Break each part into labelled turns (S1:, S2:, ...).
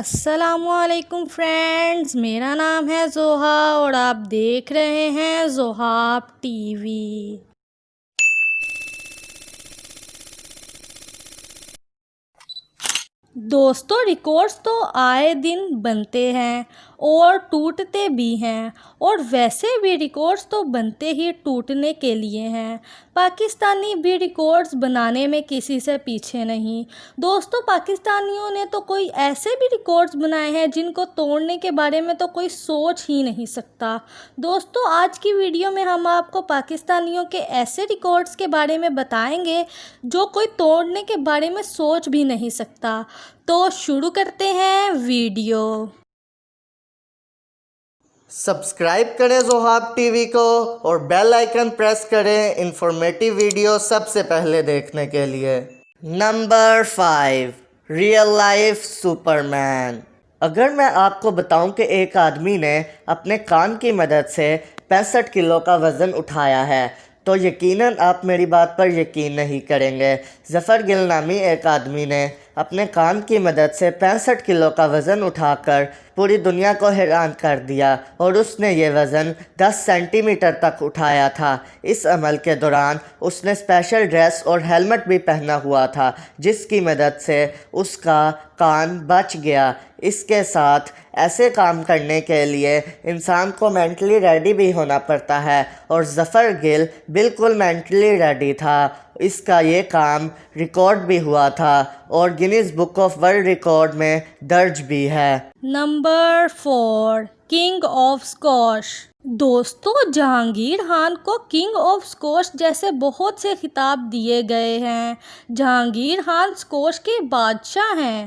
S1: السلام علیکم فرینڈز، میرا نام ہے زوہا اور آپ دیکھ رہے ہیں زوہاب ٹی وی۔ دوستو، ریکارڈز تو آئے دن بنتے ہیں اور ٹوٹتے بھی ہیں، اور ویسے بھی ریکارڈز تو بنتے ہی ٹوٹنے کے لیے ہیں۔ پاکستانی بھی ریکارڈز بنانے میں کسی سے پیچھے نہیں۔ دوستو، پاکستانیوں نے تو کوئی ایسے بھی ریکارڈز بنائے ہیں جن کو توڑنے کے بارے میں تو کوئی سوچ ہی نہیں سکتا۔ دوستو، آج کی ویڈیو میں ہم آپ کو پاکستانیوں کے ایسے ریکارڈز کے بارے میں بتائیں گے جو کوئی توڑنے کے بارے میں سوچ بھی نہیں سکتا۔ تو شروع کرتے ہیں ویڈیو۔
S2: سبسکرائب کریں زوہاب ٹی وی کو اور بیل آئیکن پریس کریں انفارمیٹیو ویڈیو سب سے پہلے دیکھنے کے لیے۔ Number 5، real life Superman. اگر میں آپ کو بتاؤں کہ ایک آدمی نے اپنے کان کی مدد سے 65 کلو کا وزن اٹھایا ہے تو یقیناً آپ میری بات پر یقین نہیں کریں گے۔ ظفر گل نامی ایک آدمی نے اپنے کان کی مدد سے 65 کلو کا وزن اٹھا کر پوری دنیا کو حیران کر دیا، اور اس نے یہ وزن 10 سینٹی میٹر تک اٹھایا تھا۔ اس عمل کے دوران اس نے اسپیشل ڈریس اور ہیلمٹ بھی پہنا ہوا تھا جس کی مدد سے اس کا کان بچ گیا۔ اس کے ساتھ ایسے کام کرنے کے لیے انسان کو مینٹلی ریڈی بھی ہونا پڑتا ہے، اور ظفر گل بالکل مینٹلی ریڈی تھا۔ اس کا یہ کام ریکارڈ بھی ہوا تھا اور Guinness book of world record میں درج بھی ہے۔
S1: Number 4، king of squash. دوستو، جہانگیر خان کو کنگ آف اسکواش جیسے بہت سے خطاب دیے گئے ہیں۔ جہانگیر خان اسکواش کے بادشاہ ہیں،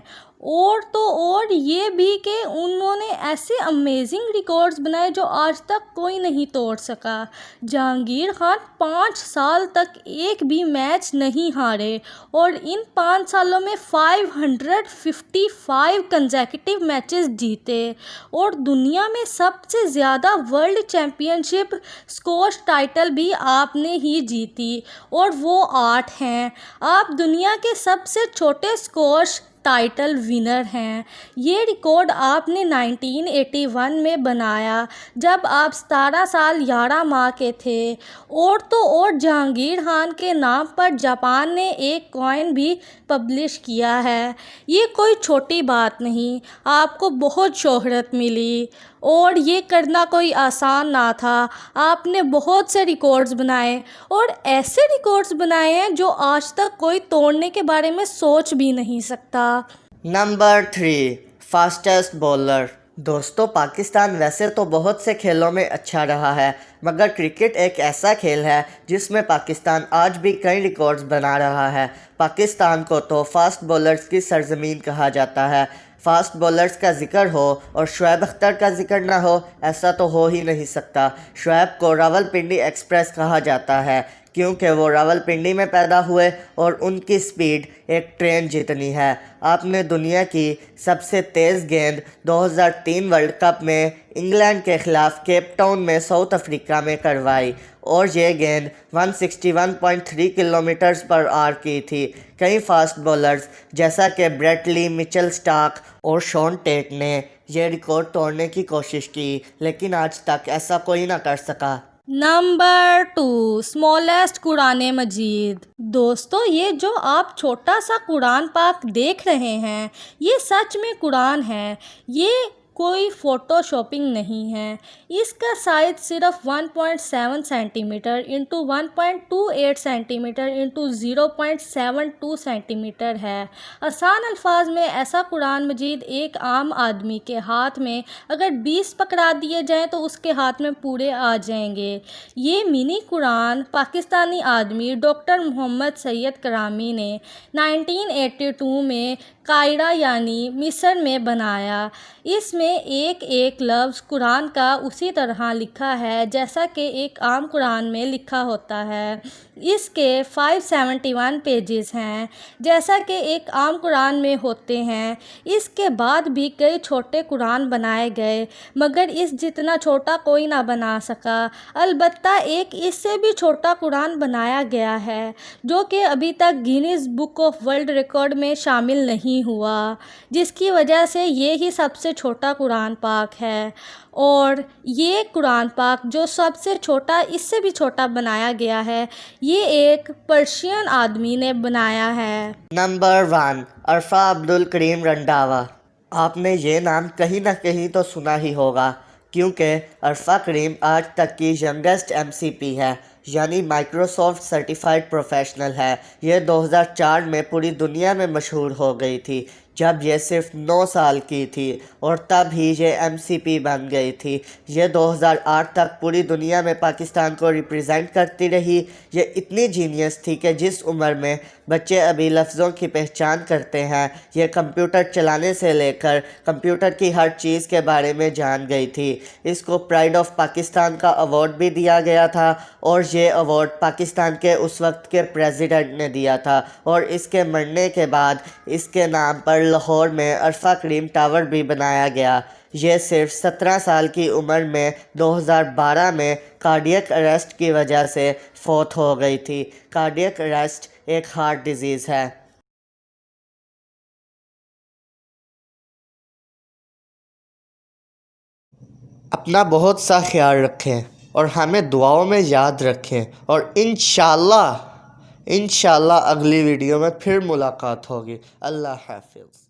S1: اور تو اور یہ بھی کہ انہوں نے ایسے امیزنگ ریکارڈز بنائے جو آج تک کوئی نہیں توڑ سکا۔ جہانگیر خان 5 سال تک ایک بھی میچ نہیں ہارے، اور ان 5 سالوں میں 555 کنزیکٹیو میچز جیتے، اور دنیا میں سب سے زیادہ ورلڈ چیمپئن شپ اسکواش ٹائٹل بھی آپ نے ہی جیتی، اور وہ 8 ہیں۔ آپ دنیا کے سب سے چھوٹے اسکواش ٹائٹل ونر ہیں۔ یہ ریکارڈ آپ نے 1981 میں بنایا جب آپ 17 سال 11 ماہ کے تھے، اور تو اور جہانگیر خان کے نام پر جاپان نے ایک کوئن بھی پبلش کیا ہے۔ یہ کوئی چھوٹی بات نہیں، آپ کو بہت شہرت ملی، اور یہ کرنا کوئی آسان نہ تھا۔ آپ نے بہت سے ریکارڈز بنائے، اور ایسے ریکارڈز بنائے ہیں جو آج تک کوئی توڑنے کے بارے میں سوچ بھی نہیں سکتا۔
S2: Number 3، fastest bowler. دوستو، پاکستان ویسے تو بہت سے کھیلوں میں اچھا رہا ہے، مگر کرکٹ ایک ایسا کھیل ہے جس میں پاکستان آج بھی کئی ریکارڈز بنا رہا ہے۔ پاکستان کو تو فاسٹ بولرز کی سرزمین کہا جاتا ہے۔ فاسٹ بولرز کا ذکر ہو اور شعیب اختر کا ذکر نہ ہو، ایسا تو ہو ہی نہیں سکتا۔ شعیب کو راولپنڈی ایکسپریس کہا جاتا ہے کیونکہ وہ راولپنڈی میں پیدا ہوئے، اور ان کی سپیڈ ایک ٹرین جتنی ہے۔ آپ نے دنیا کی سب سے تیز گیند 2003 ورلڈ کپ میں انگلینڈ کے خلاف کیپ ٹاؤن میں ساؤتھ افریقہ میں کروائی، اور یہ گیند 161.3 کلومیٹرز پر آر کی تھی۔ کئی فاسٹ بولرز جیسا کہ بریٹ لی، مچل سٹارک اور شون ٹیٹ نے یہ ریکارڈ توڑنے کی کوشش کی، لیکن آج تک ایسا کوئی نہ کر سکا۔
S1: نمبر 2، اسمالسٹ قرآن مجید۔ دوستو، یہ جو آپ چھوٹا سا قرآن پاک دیکھ رہے ہیں، یہ سچ میں قرآن ہے، یہ کوئی فوٹو شاپنگ نہیں ہے۔ اس کا سائز صرف 1.7 centimetre into 1.28 centimetre into 0.72 centimetre ہے۔ آسان الفاظ میں ایسا قرآن مجید ایک عام آدمی کے ہاتھ میں اگر 20 پکڑا دیے جائیں تو اس کے ہاتھ میں پورے آ جائیں گے۔ یہ منی قرآن پاکستانی آدمی ڈاکٹر محمد سید کرامی نے 1982 میں قاہرہ یعنی مصر میں بنایا۔ اس میں ایک ایک لفظ قرآن کا اسی طرح لکھا ہے جیسا کہ ایک عام قرآن میں لکھا ہوتا ہے۔ اس کے 571 پیجز ہیں، جیسا کہ ایک عام قرآن میں ہوتے ہیں۔ اس کے بعد بھی کئی چھوٹے قرآن بنائے گئے، مگر اس جتنا چھوٹا کوئی نہ بنا سکا۔ البتہ ایک اس سے بھی چھوٹا قرآن بنایا گیا ہے، جو کہ ابھی تک Guinness book of world record میں شامل نہیں ہوا، جس کی وجہ سے یہ ہی سب سے چھوٹا قرآن پاک ہے۔ اور یہ قرآن پاک جو سب سے چھوٹا، اس سے بھی چھوٹا بنایا گیا ہے، یہ ایک پرشین آدمی نے بنایا ہے۔
S2: نمبر 1، عرفہ عبدالکریم رنداوا۔ آپ نے یہ نام کہیں نہ کہیں تو سنا ہی ہوگا، کیونکہ عرفہ کریم آج تک کی ینگسٹ MCP ہے، یعنی مائکروسافٹ سرٹیفائیڈ پروفیشنل ہے۔ یہ 2004 میں پوری دنیا میں مشہور ہو گئی تھی، جب یہ صرف 9 سال کی تھی، اور تب ہی یہ MCP بن گئی تھی۔ یہ 2008 تک پوری دنیا میں پاکستان کو ریپریزنٹ کرتی رہی۔ یہ اتنی جینیس تھی کہ جس عمر میں بچے ابھی لفظوں کی پہچان کرتے ہیں، یہ کمپیوٹر چلانے سے لے کر کمپیوٹر کی ہر چیز کے بارے میں جان گئی تھی۔ اس کو پرائڈ آف پاکستان کا ایوارڈ بھی دیا گیا تھا، اور یہ ایوارڈ پاکستان کے اس وقت کے پریزیڈنٹ نے دیا تھا، اور اس کے مرنے کے بعد اس کے نام پر لاہور میں عرفہ کریم ٹاور بھی بنایا گیا۔ یہ صرف 17 سال کی عمر میں 2012 میں کارڈیک اریسٹ کی وجہ سے فوت ہو گئی تھی۔ کارڈیک اریسٹ ایک ہارٹ ڈیزیز ہے۔ اپنا بہت سا خیال رکھیں اور ہمیں دعاؤں میں یاد رکھیں، اور انشاءاللہ اگلی ویڈیو میں پھر ملاقات ہوگی۔ اللہ حافظ۔